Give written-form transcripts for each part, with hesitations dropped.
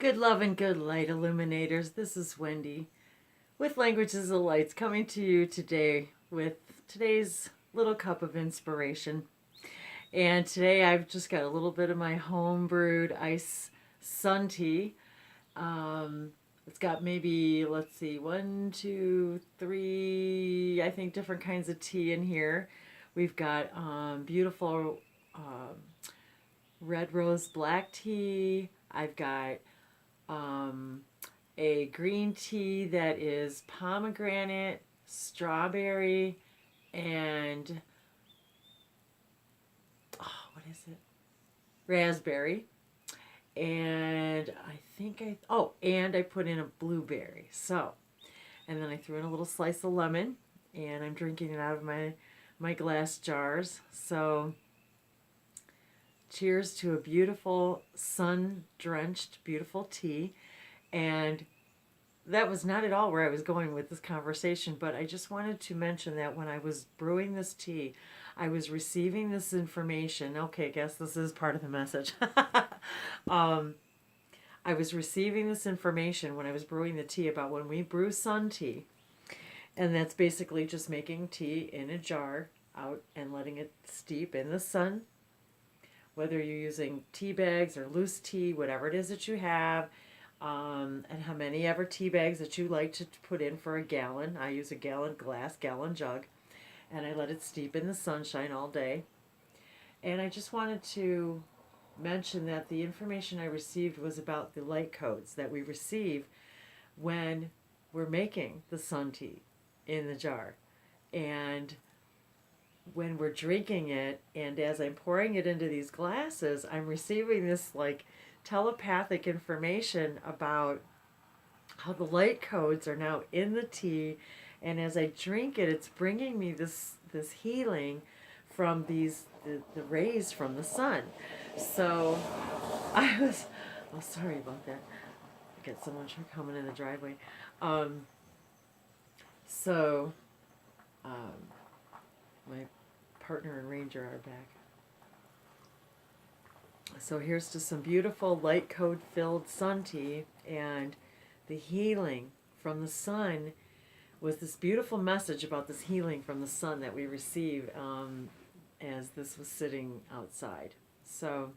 Good love and good light illuminators. This is Wendy with Languages of Lights coming to you today with today's little cup of inspiration. And today I've just got a little bit of my home brewed ice sun tea. It's got maybe, let's see, one, two, three, I think different kinds of tea in here. We've got beautiful red rose black tea. I've got um, a green tea that is pomegranate, strawberry, and what is it? Raspberry. And I put in a blueberry. So, and then I threw in a little slice of lemon, and I'm drinking it out of my glass jars. So, cheers to a beautiful sun-drenched, beautiful tea. And that was not at all where I was going with this conversation, but I just wanted to mention that when I was brewing this tea, I was receiving this information. Okay, I guess this is part of the message. I was receiving this information when I was brewing the tea about when we brew sun tea, and that's basically just making tea in a jar out and letting it steep in the sun. Whether you're using tea bags or loose tea, whatever it is that you have, and how many ever tea bags that you like to put in for a gallon. I use a gallon jug, and I let it steep in the sunshine all day. And I just wanted to mention that the information I received was about the light codes that we receive when we're making the sun tea in the jar. And when we're drinking it, and as I'm pouring it into these glasses, I'm receiving this like telepathic information about how the light codes are now in the tea, and as I drink it, it's bringing me this healing from the rays from the sun. So I was, oh, sorry about that. I got someone coming in the driveway. Um, so my partner and ranger are back. So here's to some beautiful light code filled sun tea, and the healing from the sun was this beautiful message about this healing from the sun that we receive as this was sitting outside. So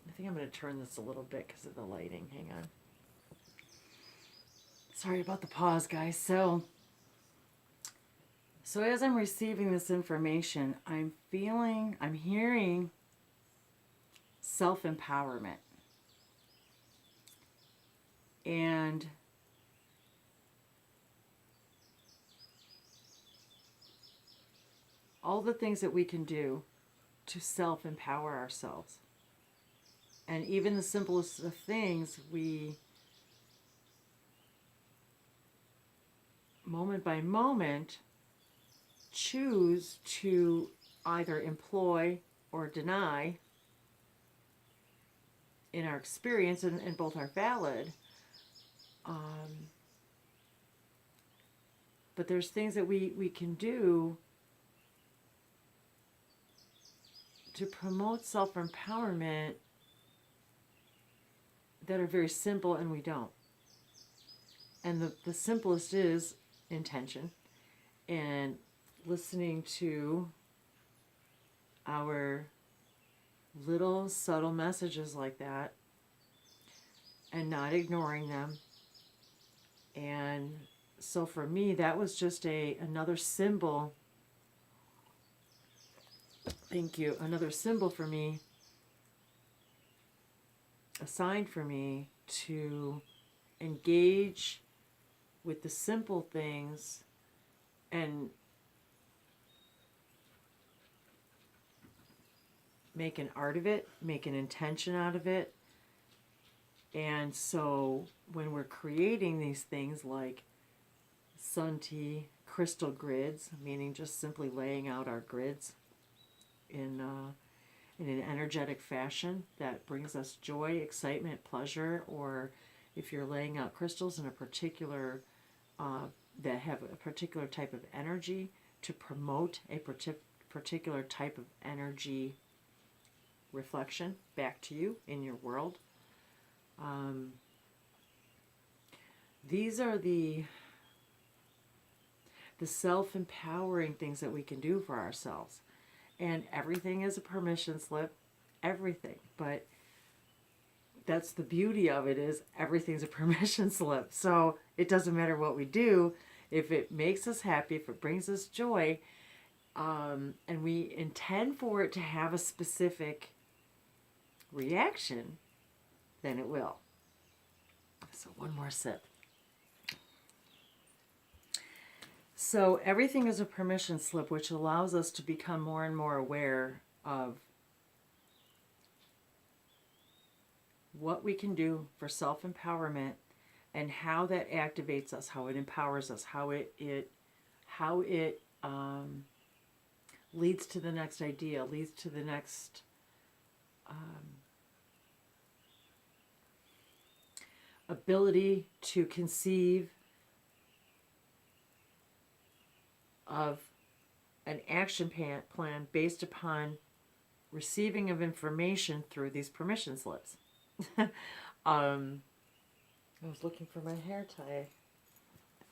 I think I'm going to turn this a little bit because of the lighting. Hang on. Sorry about the pause, guys. So as I'm receiving this information, I'm hearing self-empowerment. And all the things that we can do to self-empower ourselves. And even the simplest of things, we, moment by moment, choose to either employ or deny in our experience, and both are valid. But there's things that we can do to promote self-empowerment that are very simple, and we don't. And the simplest is intention and listening to our little subtle messages like that and not ignoring them. And so for me, that was just another symbol. Thank you. Another symbol for me, a sign for me to engage with the simple things and make an art of it, make an intention out of it. And so when we're creating these things like sun tea, crystal grids, meaning just simply laying out our grids in an energetic fashion that brings us joy, excitement, pleasure, or if you're laying out crystals in a particular that have a particular type of energy to promote a particular type of energy reflection back to you in your world. these are the self-empowering things that we can do for ourselves. And everything is a permission slip, everything. But that's the beauty of it, is everything's a permission slip. So it doesn't matter what we do. If it makes us happy, if it brings us joy, and we intend for it to have a specific reaction, then it will. So one more sip. So everything is a permission slip, which allows us to become more and more aware of what we can do for self-empowerment and how that activates us, how it empowers us, how it leads to the next idea, leads to the next ability to conceive of an action plan based upon receiving of information through these permission slips. I was looking for my hair tie.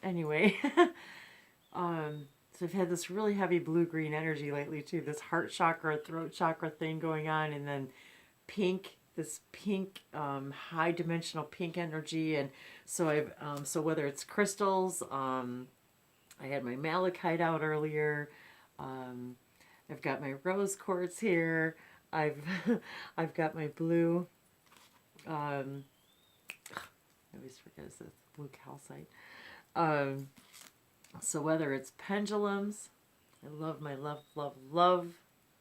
Anyway, so I've had this really heavy blue-green energy lately too. This heart chakra, throat chakra thing going on, and then this pink, high-dimensional pink energy. And so so whether it's crystals, I had my malachite out earlier. I've got my rose quartz here. I've got my blue. I always forget it's blue calcite. So whether it's pendulums, I love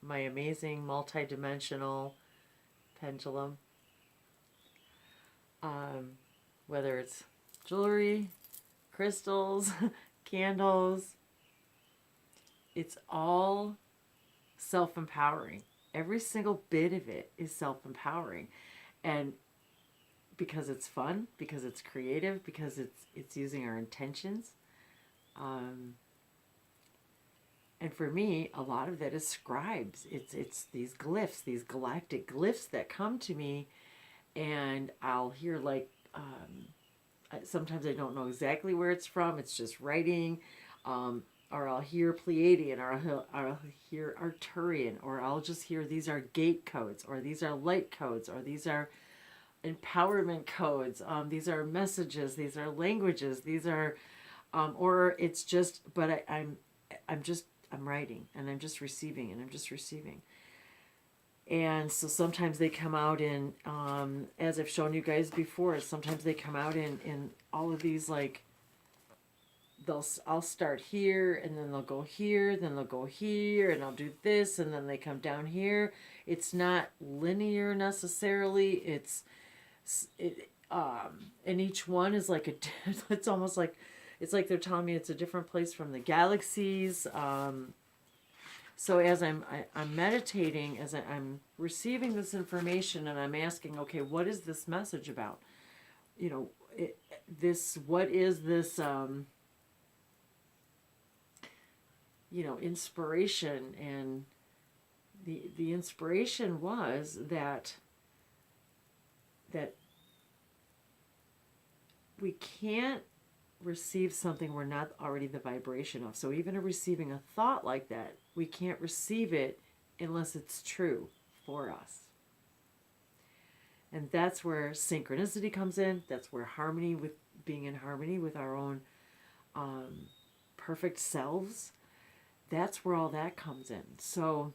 my amazing multi-dimensional pendulum. Whether it's jewelry, crystals, candles, it's all self-empowering. Every single bit of it is self-empowering. And because it's fun, because it's creative, because it's using our intentions. And for me, a lot of that is scribes. It's these glyphs, these galactic glyphs that come to me, and I'll hear like, sometimes I don't know exactly where it's from. It's just writing, or I'll hear Pleiadian, or I'll hear Arcturian, or I'll just hear these are gate codes, or these are light codes, or these are empowerment codes. These are messages. These are languages. These are, or it's just. But I'm writing, and I'm just receiving, and I'm just receiving. And so sometimes they come out in, as I've shown you guys before, sometimes they come out in all of these, like, I'll start here, and then they'll go here, then they'll go here, and I'll do this, and then they come down here. It's not linear necessarily. And each one is like it's almost like, it's like they're telling me it's a different place from the galaxies. So as I'm meditating, as I'm receiving this information, and I'm asking, okay, what is this message about? You know, what is this, inspiration? And the inspiration was that we can't receive something we're not already the vibration of. So even receiving a thought like that, we can't receive it unless it's true for us. And that's where synchronicity comes in. That's where being in harmony with our own perfect selves. That's where all that comes in. So,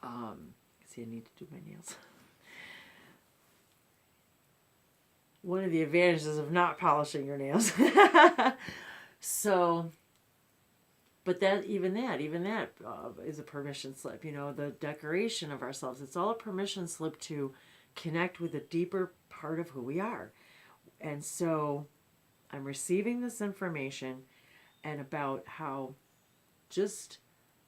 see, I need to do my nails. One of the advantages of not polishing your nails. So, but even that is a permission slip. The decoration of ourselves. It's all a permission slip to connect with a deeper part of who we are. And so I'm receiving this information, and about how just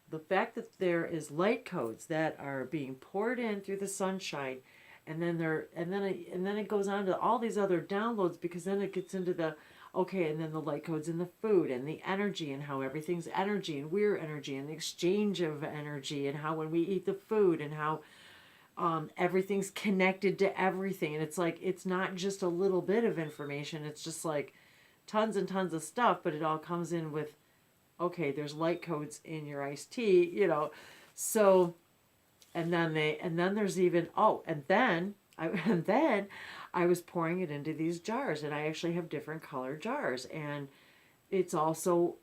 the fact that there is light codes that are being poured in through the sunshine. And then it goes on to all these other downloads, because then it gets into and then the light codes in the food, and the energy, and how everything's energy, and we're energy, and the exchange of energy, and how when we eat the food, and how everything's connected to everything. And it's like, it's not just a little bit of information. It's just like, tons and tons of stuff, but it all comes in with, okay, there's light codes in your iced tea, you know. So, and then there's even, oh, and then I, and then I was pouring it into these jars, and I actually have different color jars. And it's also,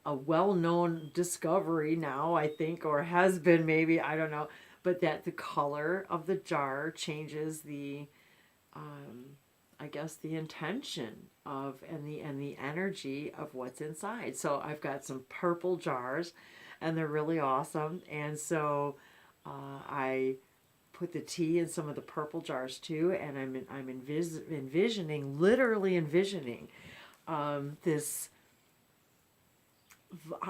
a well-known discovery now, I think, or has been, maybe, I don't know, but that the color of the jar changes the, I guess, the intention of, and the energy of what's inside. So I've got some purple jars, and they're really awesome. And so I put the tea in some of the purple jars too, and I'm envisioning, literally envisioning, this,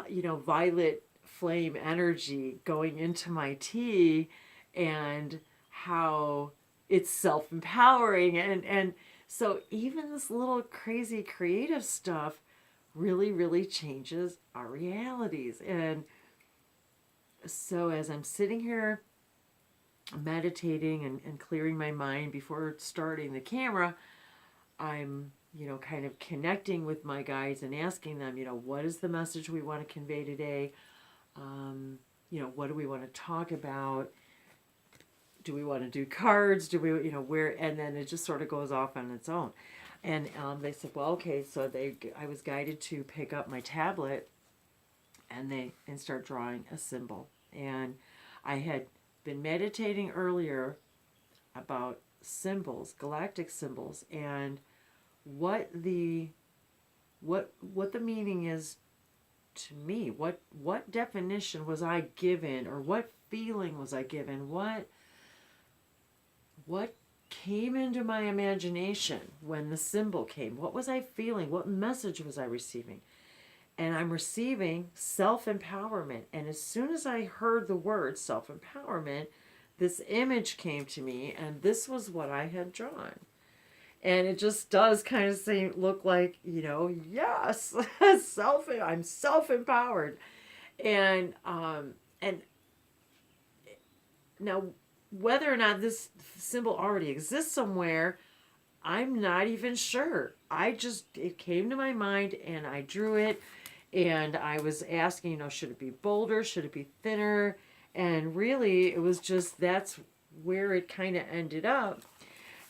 you know, violet flame energy going into my tea, and how it's self-empowering. And so even this little crazy creative stuff really changes our realities. And so as I'm sitting here meditating and clearing my mind before starting the camera, I'm, you know, kind of connecting with my guides and asking them, you know, what is the message we want to convey today? You know, what do we want to talk about? Do we want to do cards? Do we, you know, where? And then it just sort of goes off on its own. And they said, well, okay. So I was guided to pick up my tablet and start drawing a symbol. And I had been meditating earlier about symbols, galactic symbols, and what the meaning is to me. What definition was I given, or what feeling was I given? What came into my imagination when the symbol came? What was I feeling? What message was I receiving? And I'm receiving self-empowerment. And as soon as I heard the word self-empowerment, this image came to me, and this was what I had drawn. And it just does kind of look like, you know, yes, I'm self-empowered. And now, whether or not this symbol already exists somewhere, I'm not even sure. It came to my mind, and I drew it, and I was asking, you know, should it be bolder? Should it be thinner? And really, it was just, that's where it kind of ended up.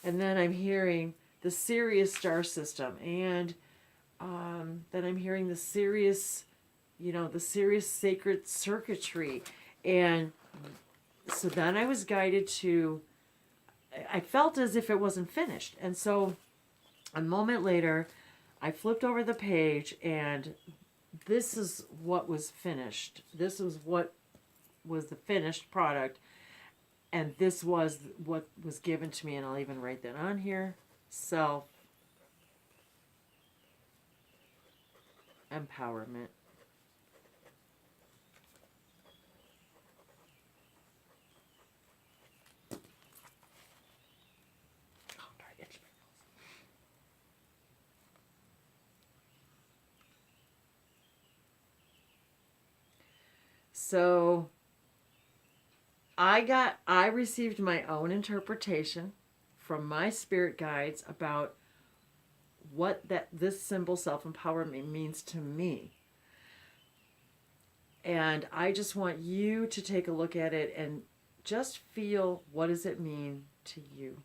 And then I'm hearing the Sirius star system, and then I'm hearing the Sirius, you know, the Sirius sacred circuitry. And so then I was guided to, I felt as if it wasn't finished. And so a moment later, I flipped over the page, and this is what was finished. This was what was the finished product. And this was what was given to me, and I'll even write that on here. Self-empowerment. So I received my own interpretation from my spirit guides about what this symbol self-empowerment means to me. And I just want you to take a look at it and just feel, what does it mean to you?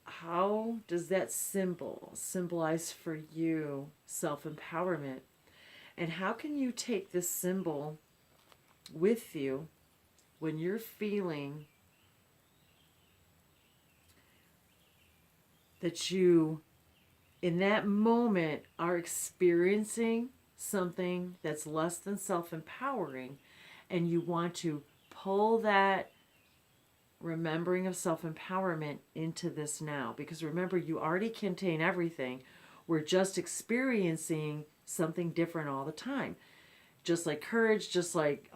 How does that symbol symbolize for you self-empowerment? And how can you take this symbol with you when you're feeling that you, in that moment, are experiencing something that's less than self-empowering, and you want to pull that remembering of self-empowerment into this now? Because remember, you already contain everything. We're just experiencing something different all the time. Just like courage, just like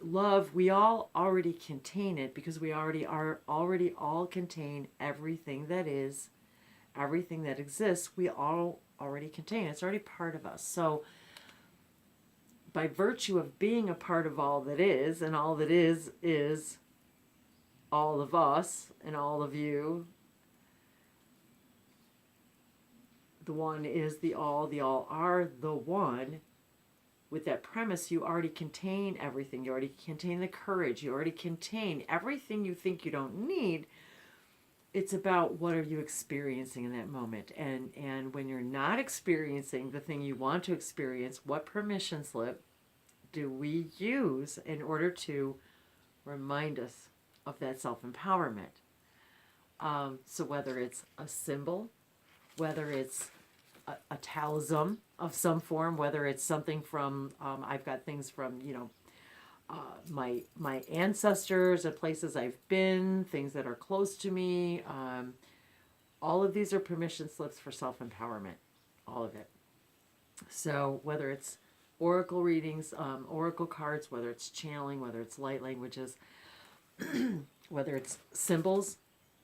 love, we all already contain it, because we already all contain everything that is, everything that exists. We all already contain it. It's already part of us. So by virtue of being a part of all that is, and all that is all of us and all of you, the one is the all are the one. With that premise, you already contain everything. You already contain the courage. You already contain everything you think you don't need. It's about what are you experiencing in that moment. And when you're not experiencing the thing you want to experience, what permission slip do we use in order to remind us of that self-empowerment? So whether it's a symbol, whether it's a talisman of some form, whether it's something from, I've got things from, my ancestors and places I've been, things that are close to me. All of these are permission slips for self-empowerment, all of it. So whether it's oracle readings, oracle cards, whether it's channeling, whether it's light languages, whether it's symbols,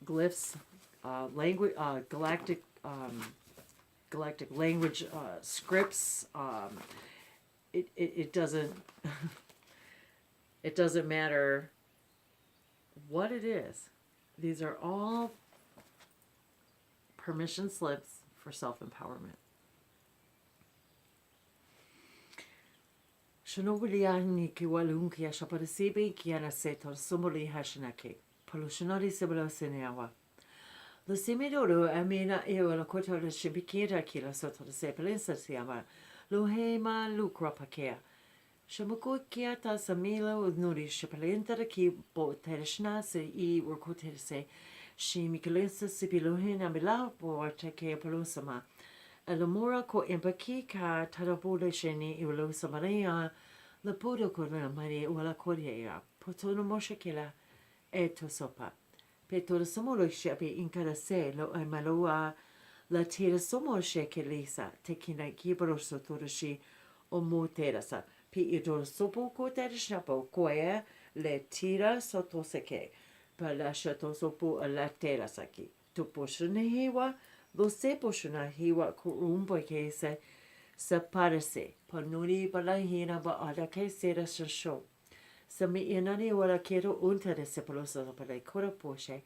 glyphs, language, galactic language scripts. It doesn't it doesn't matter what it is. These are all permission slips for self-empowerment. Shanobuliani ki walun ki ashaparisibi ki anasetor sumuli hashinaki. Pollutionari sibula sineawa. Lo simidoro amina eo la kota la shibikira ki la soto la sepelensa siama. Lo hema lukra pakea. Shamuku kiata samila nuri shipalenta ki bo tereshna se I urkote se. Shi mikelensa sipilohin amila bo teke polosama. Elamura ko empaki ka tarabule sheni iwalo samaria. La podo korna mari wala korea. Potono moshakila eto sopa. Petoro somolo shepi inkara se lo amaloa la tira somo shekelisa tekina kibro sotoroshi o mo terasa. Pi idoro sopo ko tereshapo koe le tira sotoseke. Pa la shato sopo la terasaki. Tuposhune hiwa lo seposhuna hiwa kurumbo ke se separase. Panuri balahina ba adake sera shasho. Sami inani wala kero unta sepolosa para kora poshe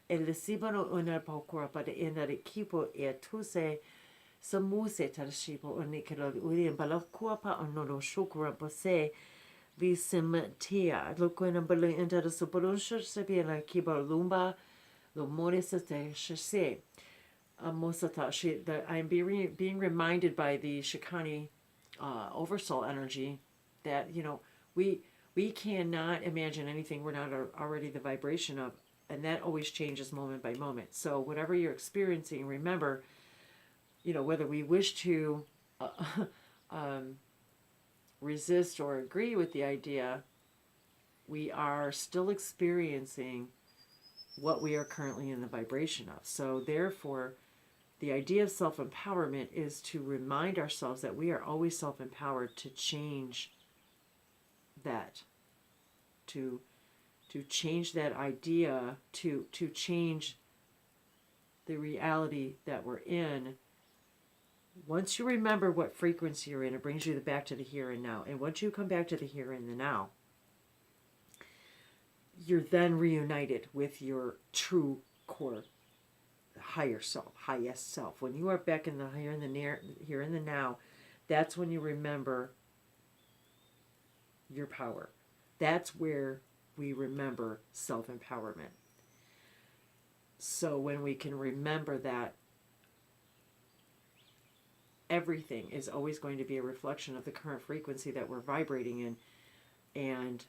el sibano una paukora para inari kipo e tuse samuse tarshipo unikero uri balakua pa onoro shukura bose vi simtia lokuina balu inta sepolosha sabina kibo lumba lo morisa te shase mosata that I'm being reminded by the Shikani oversoul energy that we cannot imagine anything we're not already the vibration of, and that always changes moment by moment. So whatever you're experiencing, remember, whether we wish to resist or agree with the idea, we are still experiencing what we are currently in the vibration of. So therefore, the idea of self-empowerment is to remind ourselves that we are always self-empowered to change that, to change that idea, to change the reality that we're in. Once you remember what frequency you're in, it brings you back to the here and now. And once you come back to the here and the now, you're then reunited with your true core, higher self, highest self. When you are back in the here and the near, here and the now, that's when you remember your power. That's where we remember self-empowerment. So when we can remember that everything is always going to be a reflection of the current frequency that we're vibrating in, and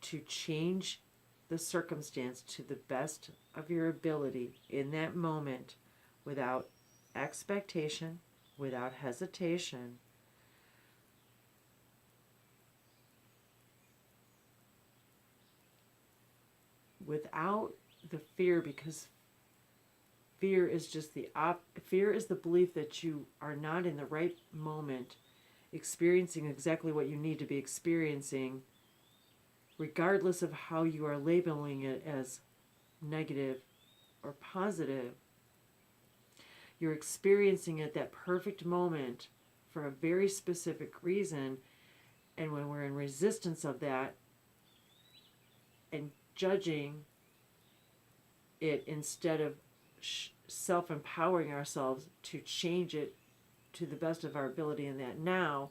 to change the circumstance to the best of your ability in that moment without expectation, without hesitation, without the fear, because fear is just fear is the belief that you are not in the right moment experiencing exactly what you need to be experiencing, regardless of how you are labeling it as negative or positive. You're experiencing it that perfect moment for a very specific reason, and when we're in resistance of that and judging it instead of self-empowering ourselves to change it to the best of our ability in that now,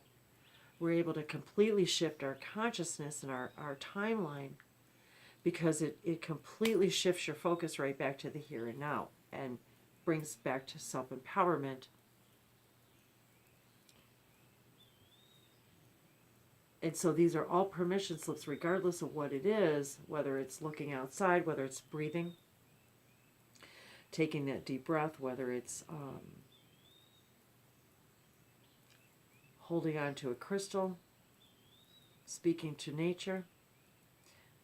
we're able to completely shift our consciousness and our timeline, because it completely shifts your focus right back to the here and now and brings back to self-empowerment. And so these are all permission slips, regardless of what it is, whether it's looking outside, whether it's breathing, taking that deep breath, whether it's holding on to a crystal, speaking to nature,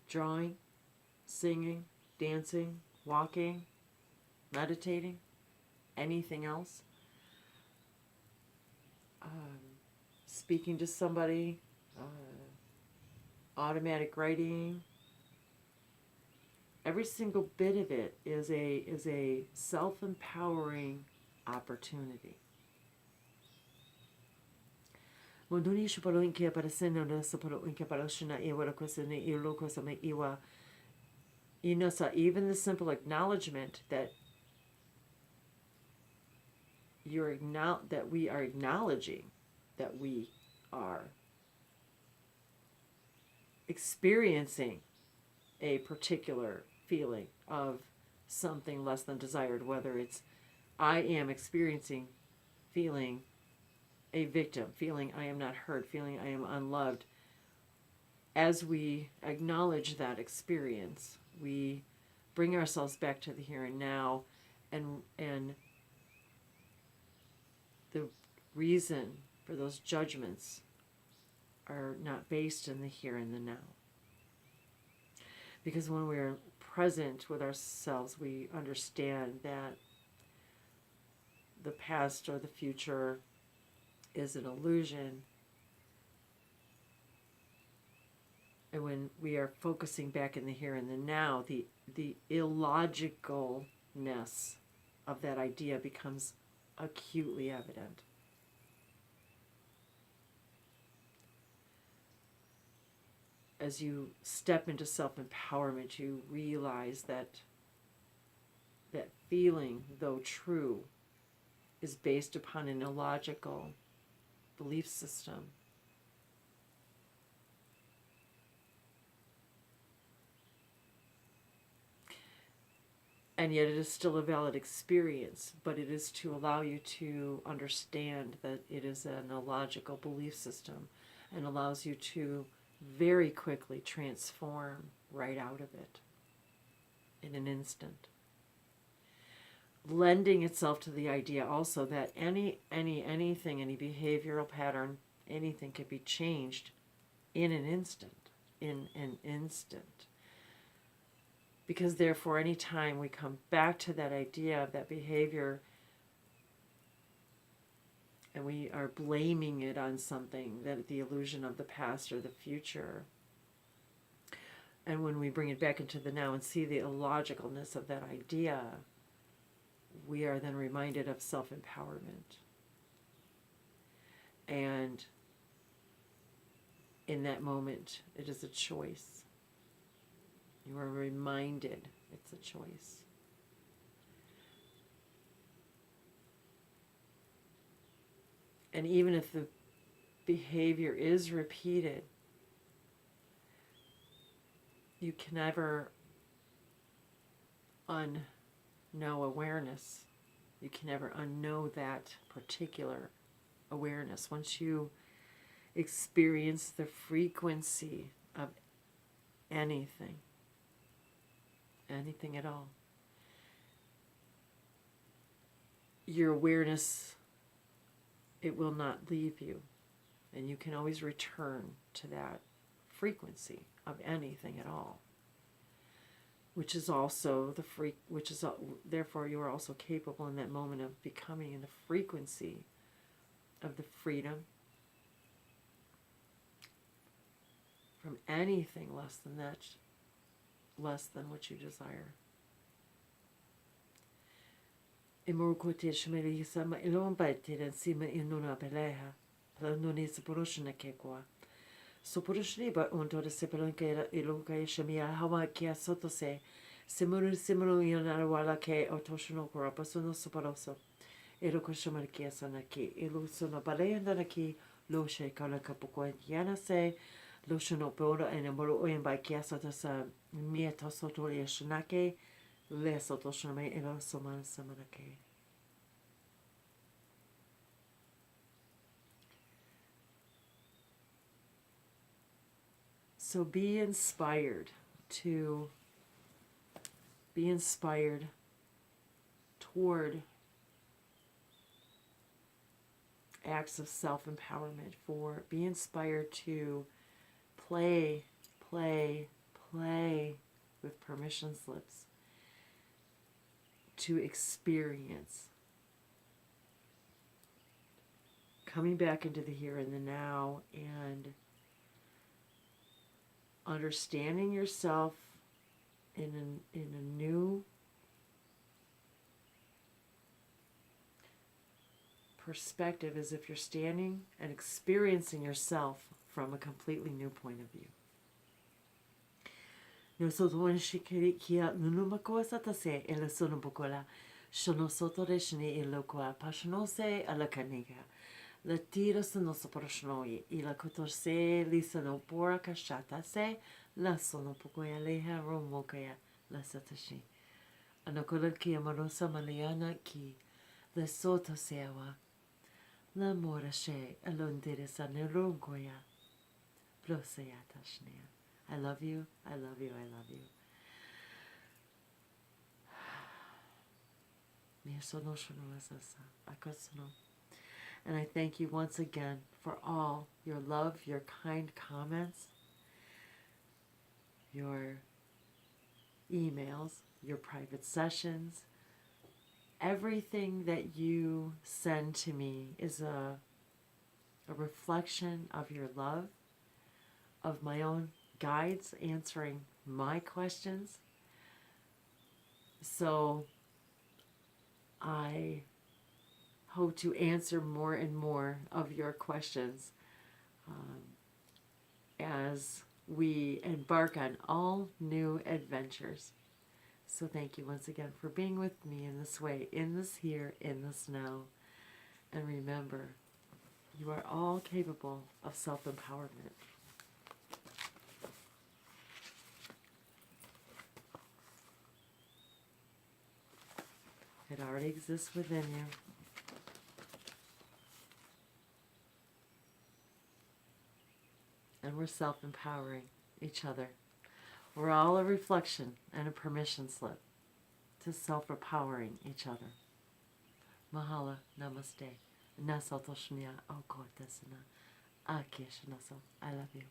drawing, singing, dancing, walking, meditating, anything else, speaking to somebody, automatic writing. Every single bit of it is a self-empowering opportunity. Monduni shupalo inke aparecendo na sapalo inke paroshina iwa kwesene ilo kwesame iwa. Even the simple acknowledgement that that we are acknowledging that we are experiencing a particular feeling of something less than desired, whether it's I am experiencing feeling a victim, feeling I am not heard, feeling I am unloved. As we acknowledge that experience, we bring ourselves back to the here and now, and the reason for those judgments are not based in the here and the now. Because when we're present with ourselves, we understand that the past or the future is an illusion. And when we are focusing back in the here and the now, the illogicalness of that idea becomes acutely evident. As you step into self-empowerment, you realize that that feeling, though true, is based upon an illogical belief system. And yet it is still a valid experience, but it is to allow you to understand that it is an illogical belief system, and allows you to very quickly transform right out of it in an instant. Lending itself to the idea also that anything, any behavioral pattern, anything can be changed in an instant. Because therefore, any time we come back to that idea of that behavior and we are blaming it on something, that the illusion of the past or the future, and when we bring it back into the now and see the illogicalness of that idea, we are then reminded of self-empowerment. And in that moment, it is a choice. You are reminded it's a choice. And even if the behavior is repeated, you can never unknow awareness. You can never unknow that particular awareness. Once you experience the frequency of anything at all, your awareness, it will not leave you, and you can always return to that frequency of anything at all, which is also therefore you are also capable in that moment of becoming in the frequency of the freedom from anything less than that, less than what you desire. Imurkote shmeri sama ilon baitiren sima inuna beleha planoni sapurushna kekwa sopurushni ba unto de sepelonke iluka shamia hawa kia sotose Simuru simuru yana wala ke otoshono korapaso no soparoso. Ero koshomariki asanaki. Ilu sono baleandanaki. Lo she kana kapukwa yana se. Lo shono pora and a moro oyan by kiasatasa. Mia tosoto yashanake. Le sotoshame ero soman samanake. So be inspired toward acts of self-empowerment, be inspired to play with permission slips, to experience, coming back into the here and the now, and understanding yourself in a new perspective, as if you're standing and experiencing yourself from a completely new point of view. No soto shikiri kia nunumakoa satase ele sono bukola shono soto reshini ilokoa pashnose alakaniga la tiro sono soporoshnoi ila kotorse lisa no pora kashata se la sono bukoya leha romokaya la satashi anokola kia marosa maliana ki la soto sewa la mora she alondere sa nerunkoya plosayata shnea. I love you, I love you, I love you. And I thank you once again for all your love, your kind comments, your emails, your private sessions. Everything that you send to me is a reflection of your love, of my own guides answering my questions. So I hope to answer more and more of your questions as we embark on all new adventures. So thank you once again for being with me in this way, in this here, in this now. And remember, you are all capable of self-empowerment. It already exists within you. And we're self-empowering each other. We're all a reflection and a permission slip to self-empowering each other. Mahalo, namaste. Nasalto shnia, okotesana. Akeshanaso. I love you.